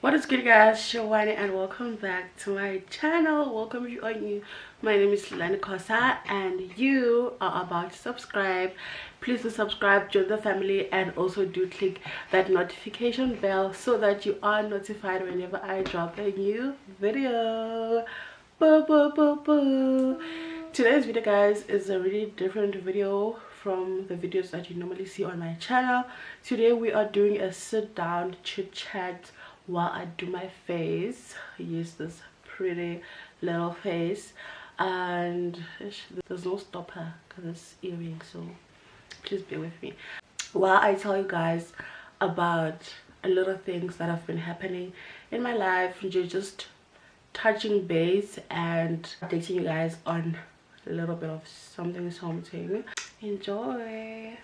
What is good, guys? Shawani, and welcome back to my channel. Welcome if you are new. My name is Lani Kosa and you are about to subscribe. Please do subscribe, join the family, and also do click that notification bell so that you are notified whenever I drop a new video. Boo, boo, boo, boo. Today's video, guys, is a really different video from the videos that you normally see on my channel. Today we are doing a sit down chit chat while I do my face. I use this pretty little face, and there's no stopper because it's earring, so please bear with me while I tell you guys about a lot of things that have been happening in my life, just touching base and updating you guys on a little bit of something. Enjoy.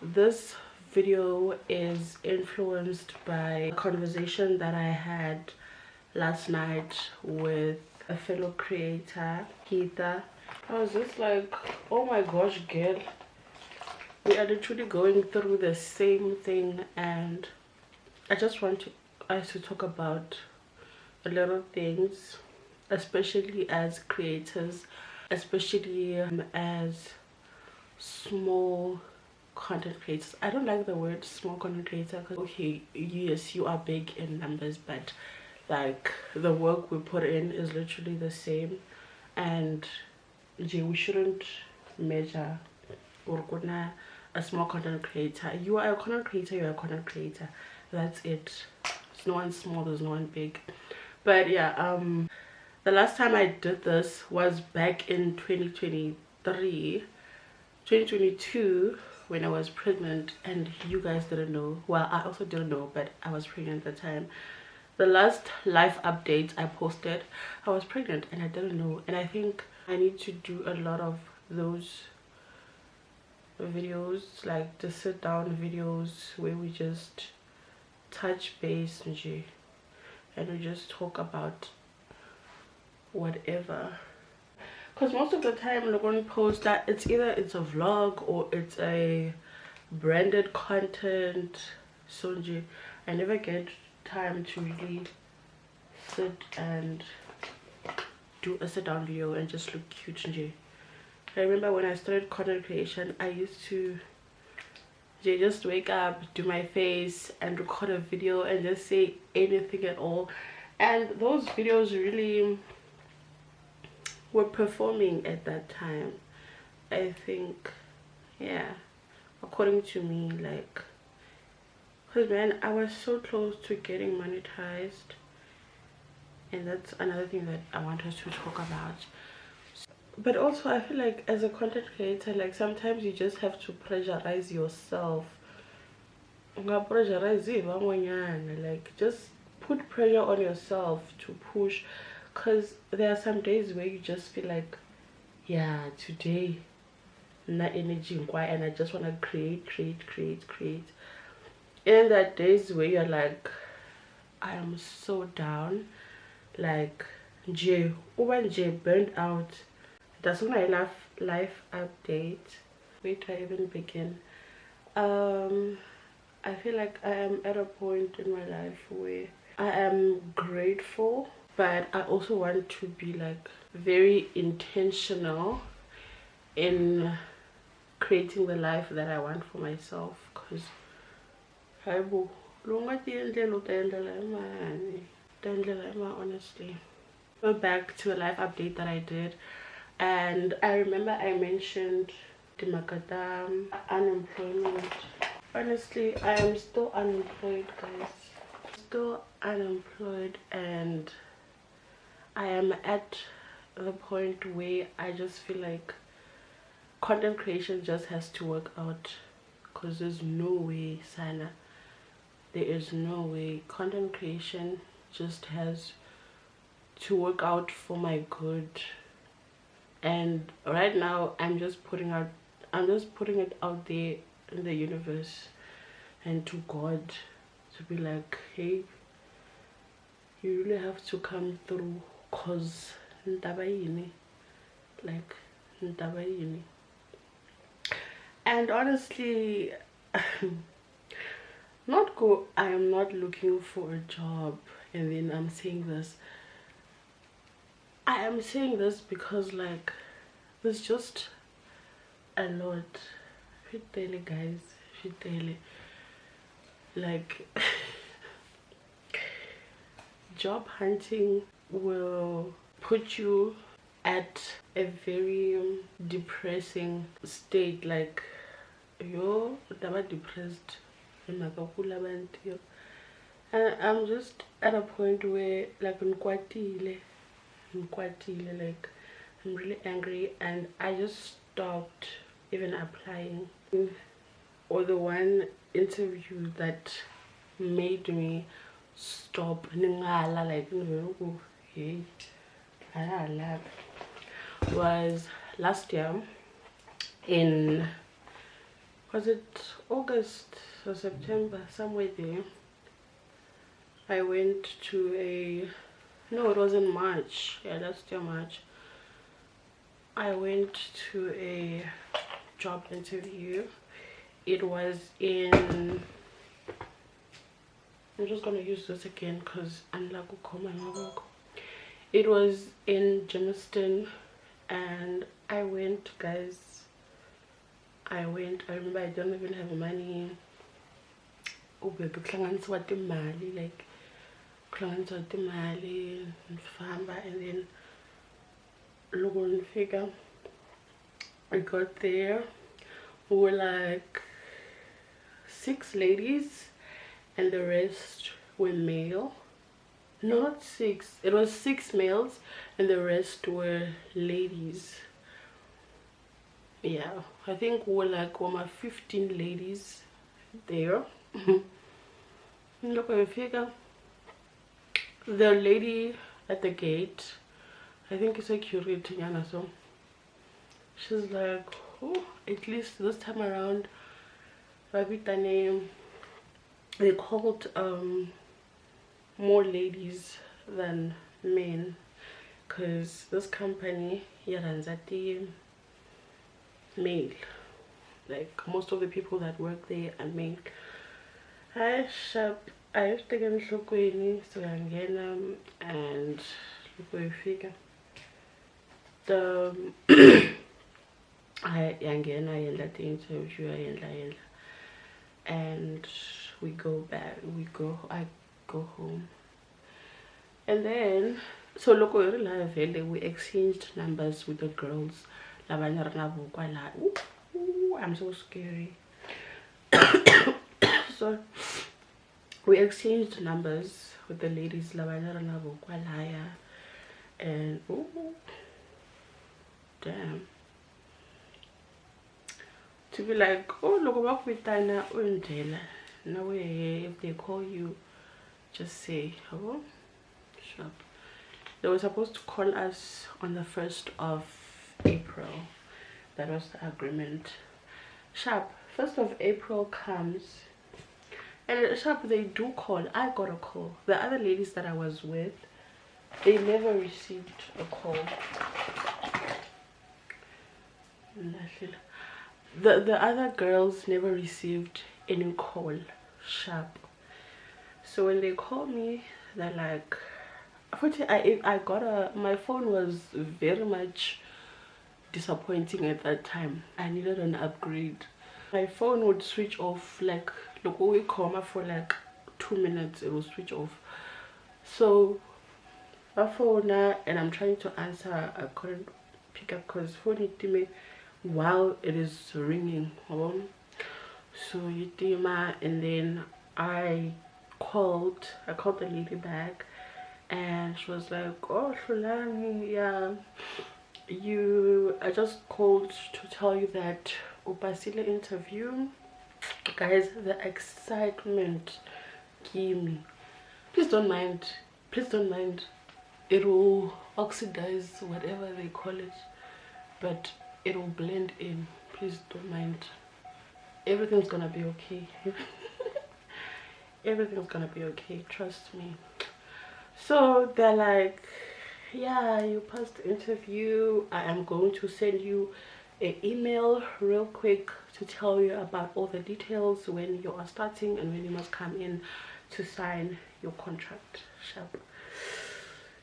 This video is influenced by a conversation that I had last night with a fellow creator, Heather. I was just like, oh my gosh, girl, we are literally going through the same thing, and I just want us to talk about a lot of things, especially as creators, especially as small content creators. I don't like the word small content creator because, okay, yes, you are big in numbers, but like the work we put in is literally the same, and we shouldn't measure or a small content creator. You are a content creator, you're a content creator, that's it. There's no one small, there's no one big. But yeah, the last time I did this was back in 2022 when I was pregnant, and you guys didn't know. Well, I also didn't know, but I was pregnant at the time. The last life update I posted, I was pregnant and I didn't know, and I think I need to do a lot of those videos, like the sit down videos where we just touch base and we just talk about whatever, because most of the time I'm going to post that it's either it's a vlog or it's a branded content, so I never get time to really sit and do a sit down video and just look cute. I remember when I started content creation, I used to just wake up, do my face, and record a video and just say anything at all, and those videos really were performing at that time, I think. Yeah, according to me, like, because man, I was so close to getting monetized, and that's another thing that I want us to talk about. But also I feel like as a content creator, like sometimes you just have to pressurize yourself. Like, just put pressure on yourself to push, because there are some days where you just feel like, yeah, today not energy and I just want to create. And there are days where you're like, I am so down, like burnt out. That's when I life update. Where do I even begin? I feel like I am at a point in my life where I am grateful, but I also want to be like very intentional in creating the life that I want for myself, because honestly. Go back to a life update that I did, and I remember I mentioned the Makadam unemployment. Honestly, I am still unemployed, guys. Still unemployed, and I am at the point where I just feel like content creation just has to work out, because there's no way, Sana. There is no way. Content creation just has to work out for my good, and right now I'm just putting it out there in the universe and to God, to be like, hey, you really have to come through, cause like And honestly, not go I am not looking for a job, and then I'm saying this. I am saying this because like there's just a lot. Daily, guys, daily. Like job hunting will put you at a very depressing state. Like you're depressed, and I'm just at a point where like like I'm really angry, and I just stopped even applying. Or the one interview that made me stop like hey, was last year in, was it August or September, somewhere there. I went to a, no, it was in March, yeah, last year March. I went to a job interview. It was in, I'm just gonna use this again because I'm like, it was in Jamestown, and I went, guys. I remember I don't even have money. Like and then look on the figure. I got there, we were like 6 ladies and the rest were male. Not 6, it was 6 males and the rest were ladies. Yeah, I think we were like 15 ladies there. Look at the figure. The lady at the gate, I think it's security, so she's like, oh, at least this time around name, they called more ladies than men, because this company runs at the male. Like most of the people that work there are male. I used to get so and look where you figure the I yangena that interview and we go back, I go home, and then so look, we exchanged numbers with the girls. Ooh, I'm so scary. So we exchanged numbers with the ladies, and ooh, damn, to be like, oh, look about with Dana Undela. No way, if they call you, just say, oh, shut up. They were supposed to call us on the 1st of April. That was the agreement. Sharp, 1st of April comes, and sharp, they do call. I got a call. The other ladies that I was with, they never received a call. The other girls never received any call. Sharp. So when they call me, they're like, I got my phone was very much disappointing at that time. I needed an upgrade. My phone would switch off, like look, we coma for like 2 minutes, it will switch off. So my phone, and I'm trying to answer, I couldn't pick up because phone hit me while it is ringing. So you and then I called the lady back, and she was like, oh Shulani, yeah, I just called to tell you that upasile interview. Guys, the excitement gave me. Please don't mind, it will oxidize, whatever they call it, but it will blend in. Please don't mind. Everything's gonna be okay. Everything's gonna be okay, trust me. So they're like, yeah, you passed the interview. I am going to send you an email real quick to tell you about all the details, when you are starting and when you must come in to sign your contract. Sharp.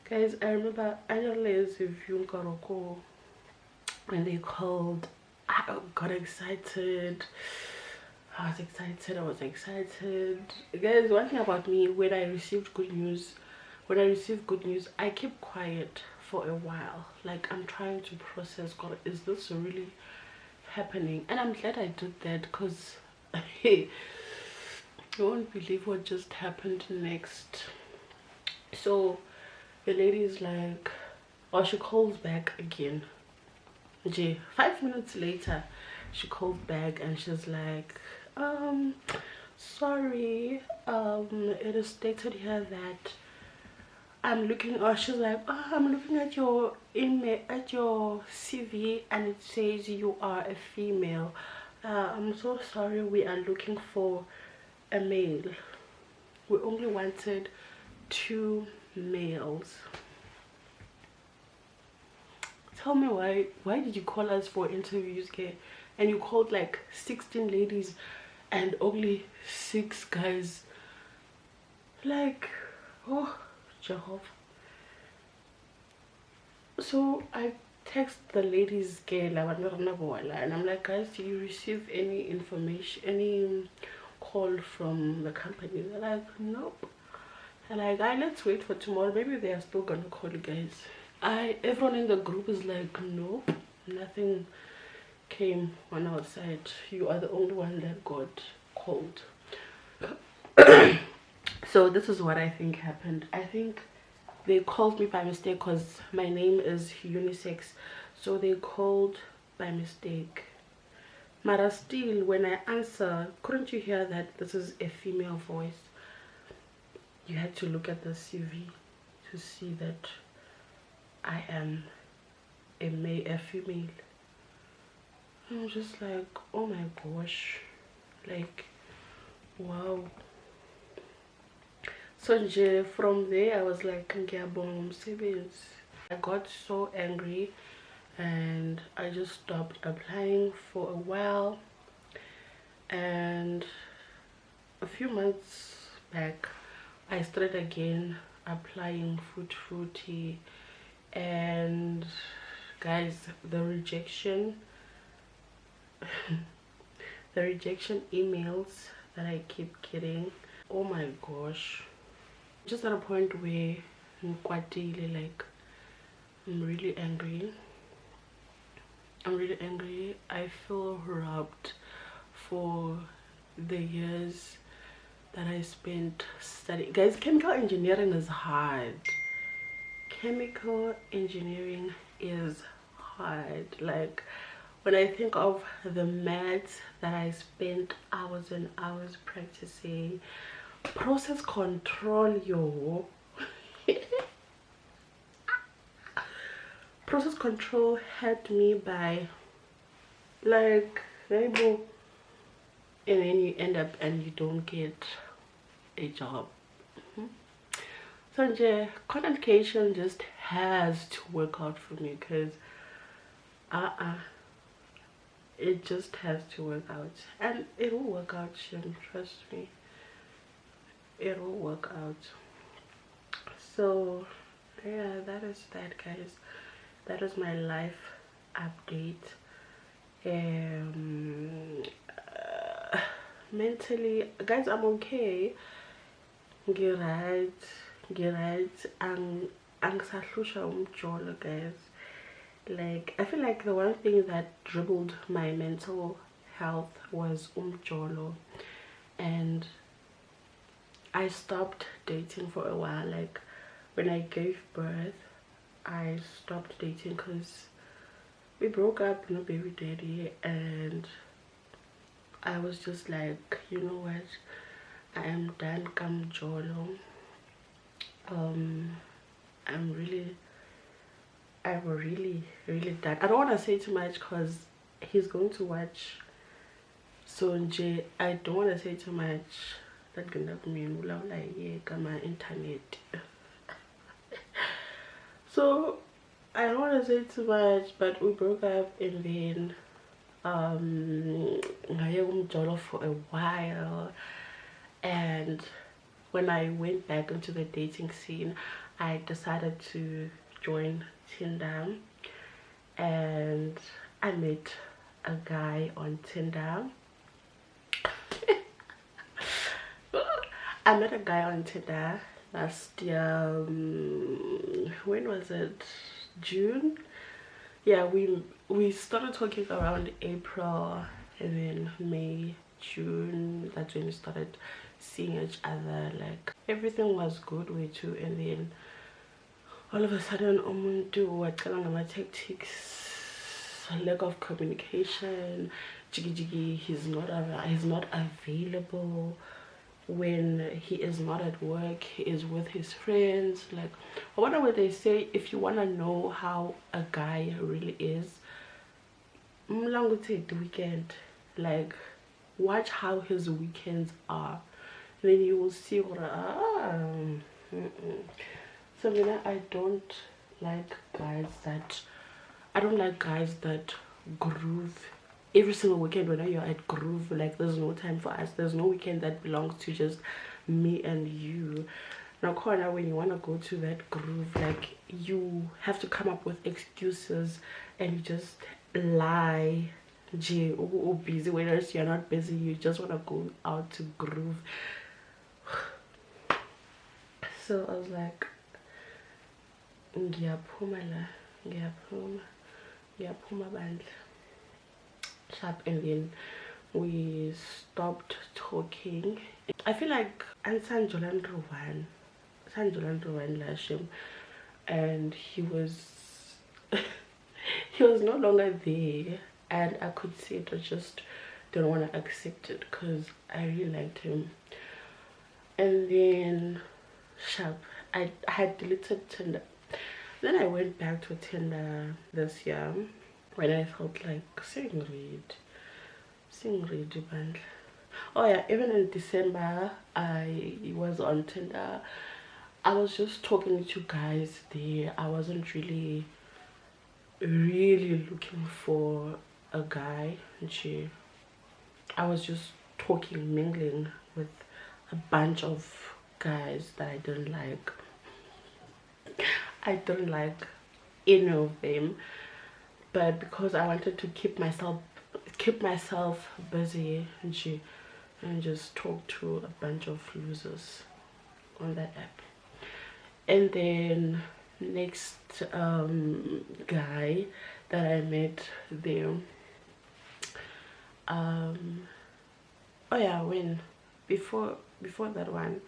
Guys, I remember Angela's review when they called. I got excited. I was excited. Guys, one thing about me, when I received good news, I keep quiet for a while. Like, I'm trying to process, God, is this really happening? And I'm glad I did that, because you won't believe what just happened next. So the lady is like, or she calls back again. 5 minutes later, she called back and she's like, sorry, it is stated here that I'm looking, or she's like, oh, I'm looking at your email, at your CV, and it says you are a female. I'm so sorry, we are looking for a male. We only wanted 2 males. Tell me, why did you call us for interviews, okay? And you called like 16 ladies and only 6 guys. Like, oh Jehovah. So I text the ladies and I'm like, guys, do you receive any information, any call from the company? They're like, nope. They're like, let's wait for tomorrow, maybe they are still gonna call you guys. Everyone in the group is like, no, nothing came on our side. You are the only one that got called. So this is what I think happened. I think they called me by mistake, because my name is unisex, so they called by mistake. Mara, still, when I answer, couldn't you hear that this is a female voice? You had to look at the CV to see that I am a female. I'm just like, oh my gosh, like, wow. So from there I was like, I got so angry and I just stopped applying for a while. And a few months back I started again applying fruity, and guys, the rejection the rejection emails that I keep getting, oh my gosh, just at a point where like, I'm really angry. I feel robbed for the years that I spent studying. Guys, chemical engineering is hard. Chemical engineering is hard. Like, when I think of the maths that I spent hours and hours practicing, process control, yo. Process control helped me by, like, and then you end up and you don't get a job. So content creation just has to work out for me, because it just has to work out, and it will work out, Shem, trust me, it will work out. So yeah, that is that, guys. That is my life update. Mentally, guys, I'm okay. Get right. Angisahlusha umjolo, guys. Like, I feel like the one thing that dribbled my mental health was umjolo, and I stopped dating for a while. Like, when I gave birth, I stopped dating because we broke up, no baby daddy, and I was just like, you know what, I am done kamjolo. I'm really done. I don't want to say too much because he's going to watch. So I don't want to say too much. That gonna mean like my internet. So I don't want to say too much, but we broke up, and then ngaye kumjolo for a while. And when I went back into the dating scene, I decided to join Tinder, and I met a guy on Tinder. I met a guy on Tinder last year. When was it? June. Yeah, we started talking around April, and then May, June, that's when we started seeing each other. Like everything was good way too, and then all of a sudden umuntu wacala ngama tactics, lack of communication, jiggy jiggy, he's not available. When he is not at work, he is with his friends. Like, I wonder what they say, if you want to know how a guy really is, take the weekend. Like, watch how his weekends are, then you will see what so I don't like guys that groove every single weekend. When you're at groove, like, there's no time for us, there's no weekend that belongs to just me and you. Now corner, when you want to go to that groove, like, you have to come up with excuses, and you just lie or busy, whereas you're not busy, you just want to go out to groove. So I was like, ngiyaphuma bandla sharp. And then we stopped talking. I feel like Sanjolan Rowan Lashim, and he was he was no longer there, and I could see it. I just don't want to accept it because I really liked him. And then sharp, I had deleted Tinder. Then I went back to Tinder this year when I felt like sing read band. Oh yeah, even in December I was on Tinder. I was just talking to guys there. I wasn't really looking for a guy. I was just talking, mingling with a bunch of guys that I didn't like. I don't like any of them, but because I wanted to keep myself busy and just talk to a bunch of losers on that app. And then next guy that I met there, oh yeah, when before that one,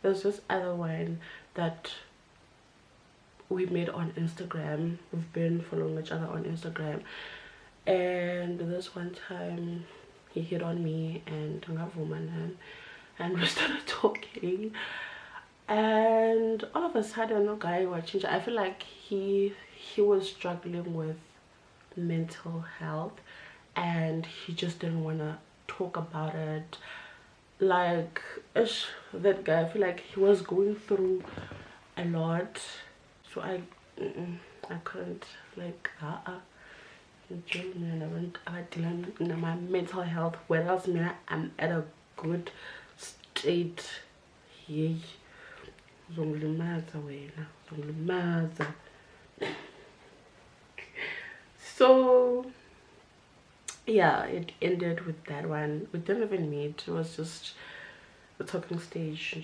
there's this other one that we met on Instagram. We've been following each other on Instagram, and this one time he hit on me and we started talking, and all of a sudden no guy was changing. I feel like he was struggling with mental health, and he just didn't want to talk about it. Like, that guy, I feel like he was going through a lot, so I couldn't, like, my mental health, whereas I'm at a good state. Yay, so yeah, it ended with that one. We didn't even meet, it was just the talking stage.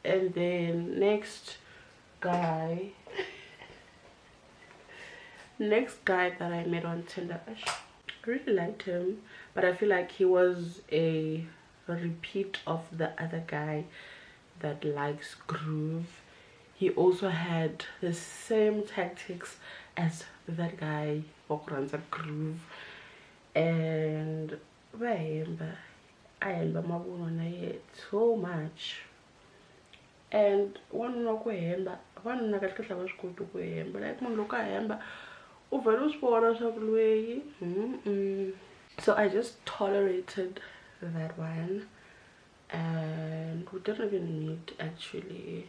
And then next guy that I met on Tinder, I really liked him, but I feel like he was a repeat of the other guy that likes groove. He also had the same tactics as that guy who runs a groove, and I remember so much. And one like so I just tolerated that one, and we didn't even meet actually.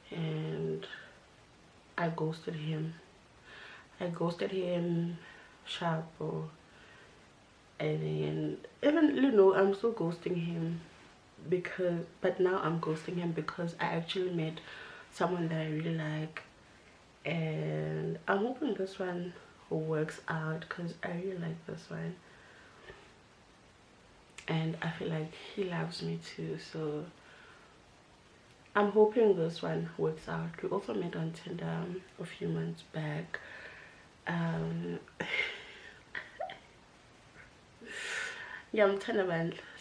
And I ghosted him. Sharp, and then even, you know, I'm still ghosting him because, but now I'm ghosting him because I actually met someone that I really like, and I'm hoping this one works out because I really like this one, and I feel like he loves me too, so I'm hoping this one works out. We also met on Tinder a few months back. Yeah, I'm kind of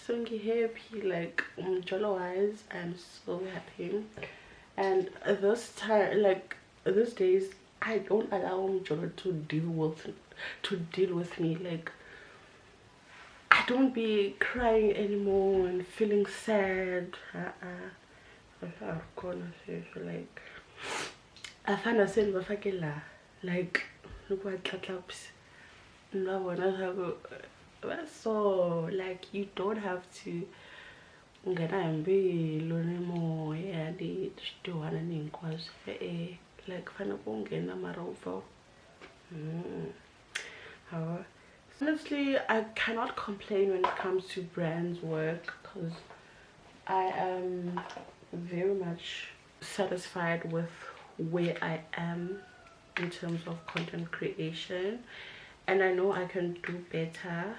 so happy, like jolly wise. I'm so happy, and this time, like these days, I don't allow Jolo to deal with me. Like, I don't be crying anymore and feeling sad. I'm gonna say, like, I find a sense of like, look what claps. So, like, you don't have to ngena anymore. Yeah, the one like fana kungena mara uva. Honestly, I cannot complain when it comes to brands work because I am very much satisfied with where I am in terms of content creation, and I know I can do better.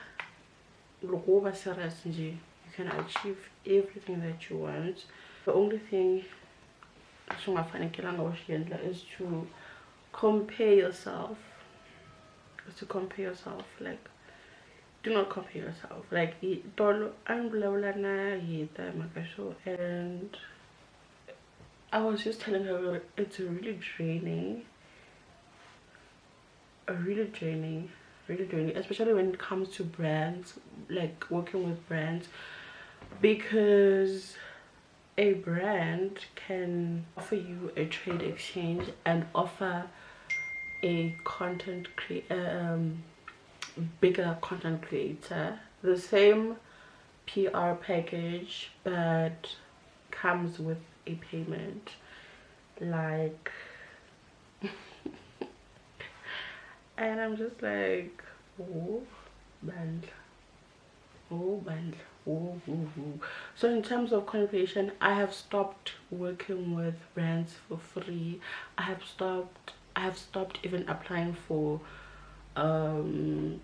You can achieve everything that you want. The only thing is to compare yourself. Like, do not compare yourself. Like, and I was just telling her it's really draining, really draining, especially when it comes to brands, like working with brands, because a brand can offer you a trade exchange and offer a bigger content creator the same PR package, but comes with a payment. Like, and I'm just like, oh, band. So in terms of content creation, I have stopped working with brands for free. I have stopped even applying for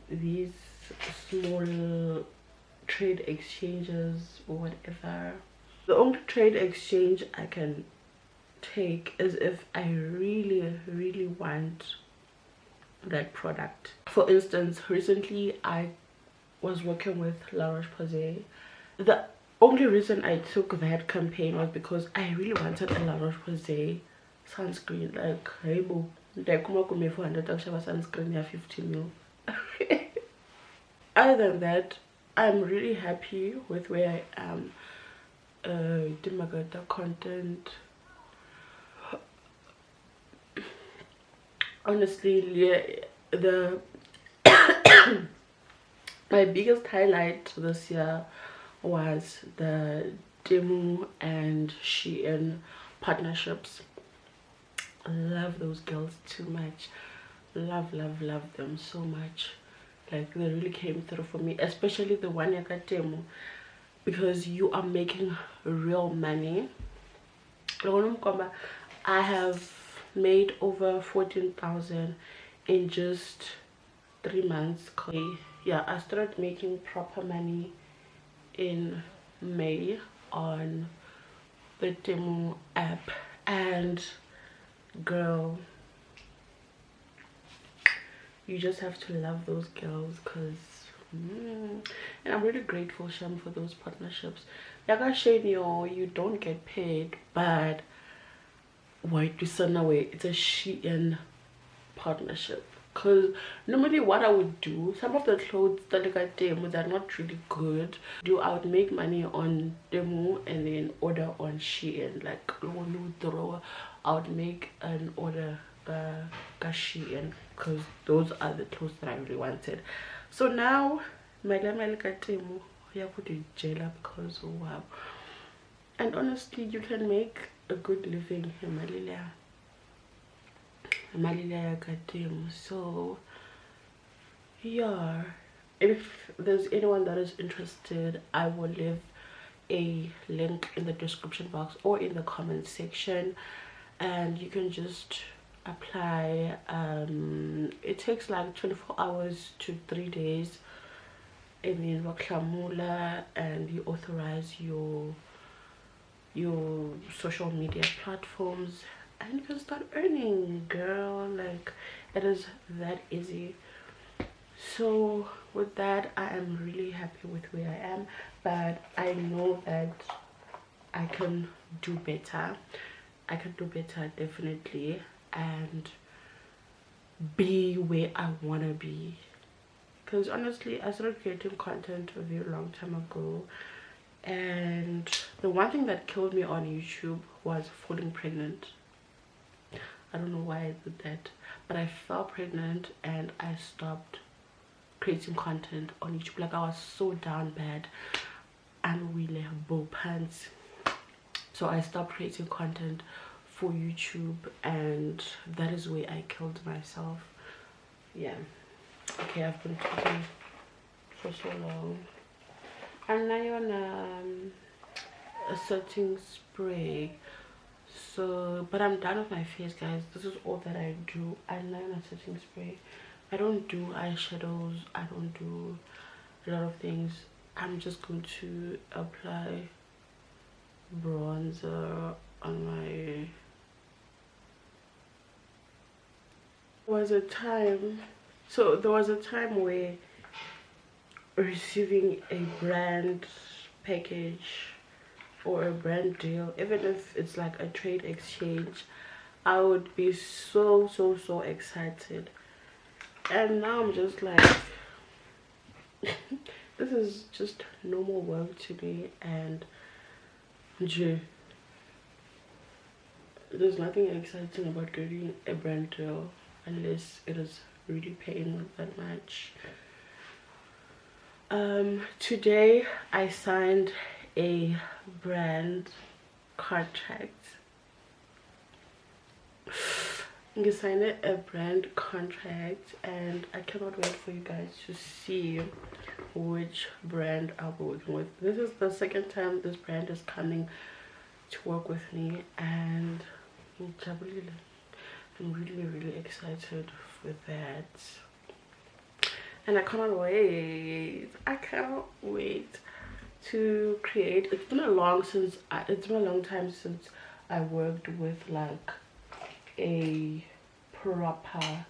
these small trade exchanges or whatever. The only trade exchange I can take is if I really want that product. For instance, recently I was working with La Roche-Posay. The only reason I took that campaign was because I really wanted a La Roche-Posay sunscreen. Like, hey boo, like 400 sunscreen, yeah, 50 mil. Other than that, I'm really happy with where I am. The content, honestly, yeah, the my biggest highlight this year was the Temu and Shein partnerships. I love those girls too much. Love them so much. Like, they really came through for me, especially the one at Temu, because you are making real money. I have made over 14,000 in just 3 months. Yeah, I started making proper money in May on the Temu app, and girl, you just have to love those girls, because and I'm really grateful, Sham, for those partnerships. Like, you don't get paid, but wait, it's a Shein partnership. Because normally what I would do, some of the clothes that I got Temu, they're not really good. I would make money on Temu and then order on Shein. Like, I would make an order Shein, because those are the clothes that I really wanted. So now my got Temu, yeah, put in jail, because wow. And honestly, you can make a good living in Malila. So yeah, if there's anyone that is interested, I will leave a link in the description box or in the comment section, and you can just apply. It takes like 24 hours to 3 days, and then waklamula, and you authorize your social media platforms, and you can start earning, girl. Like, it is that easy. So with that, I am really happy with where I am, but I know that I can do better. I can do better, definitely, and be where I want to be. Because honestly, I started creating content a very long time ago, and the one thing that killed me on YouTube was falling pregnant. I don't know why I did that, but I fell pregnant and I stopped creating content on YouTube. Like, I was so down bad and we have bow pants, so I stopped creating content for YouTube, and that is where I killed myself. Yeah. Okay, I've been talking for so long. I'm now on a setting spray, so but I'm done with my face, guys. This is all that I do. I lie on a setting spray. I don't do eyeshadows, I don't do a lot of things. I'm just going to apply bronzer on my... There was a time where receiving a brand package or a brand deal, even if it's like a trade exchange, I would be so excited. And now I'm just like, this is just normal work to me, and there's nothing exciting about getting a brand deal unless it is really paying that much. Today I signed a brand contract. I signed a brand contract, and I cannot wait for you guys to see which brand I'll be working with. This is the second time this brand is coming to work with me, and I'm really excited for that, and I cannot wait to create. It's been a long time since I worked with like a proper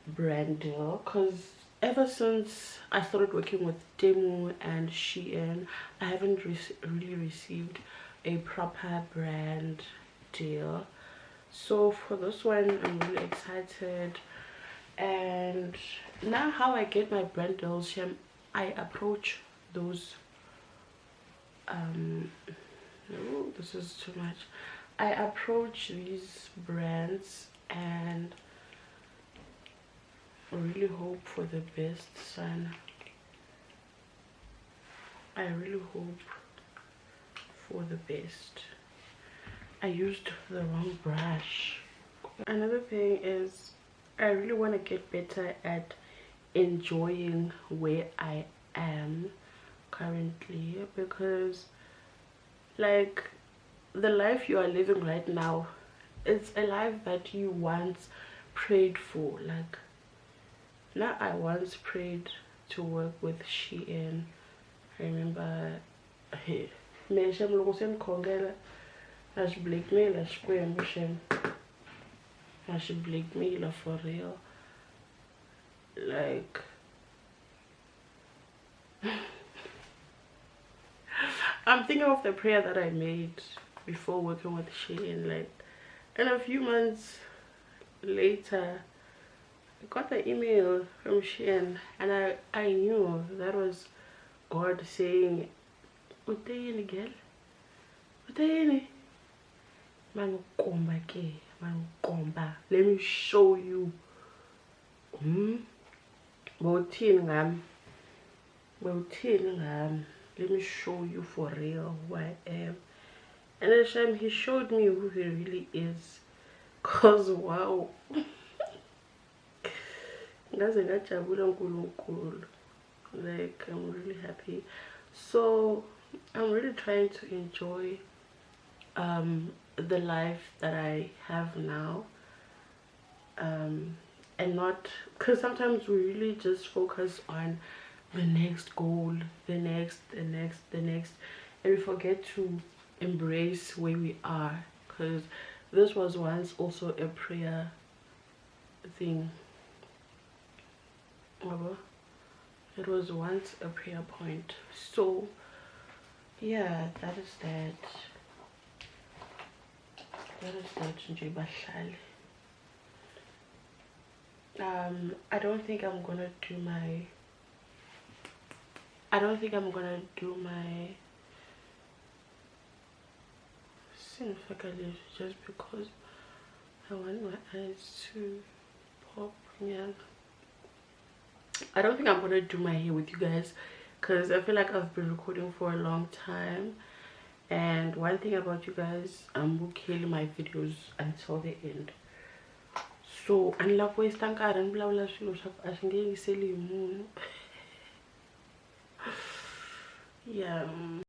brand deal, because ever since I started working with Temu and Shein, I haven't really received a proper brand deal. So for this one, I'm really excited. And now how I get my brand deals, I approach those no, this is too much. I approach these brands and really hope for the best, son. I really hope for the best. I used the wrong brush. Another thing is, I really want to get better at enjoying where I am currently, because like the life you are living right now, it's a life that you once prayed for. Like, now I once prayed to work with Shein. I remember, hey, I should blackmail a square mission. I should blackmail for real. Like, I'm thinking of the prayer that I made before working with Shein. Like, and a few months later, I got the email from Shein, and I knew that was God saying, "Utayini girl, utayini, manukomba ke, manukomba. Let me show you. Bawuthini ngami, bawuthini ngami. Let me show you for real who I am." And then he showed me who he really is. cause wow, ngaze ngajabula nkulunkulu. Like, I'm really happy. So I'm really trying to enjoy the life that I have now, and not, because sometimes we really just focus on the next goal, the next, and we forget to embrace where we are, because this was once also a prayer thing. It was once a prayer point. So yeah, that is that. That is that, nje bahlale. I don't think I'm gonna do my sinfakali, just because I want my eyes to pop. Yeah, I don't think I'm gonna do my hair with you guys, because I feel like I've been recording for a long time, and one thing about you guys, I'm killing my videos until the end. So unlike waste nkarhi ni vulavula swilo swa ku a swi nge yingiseli hi munhu. Yeah.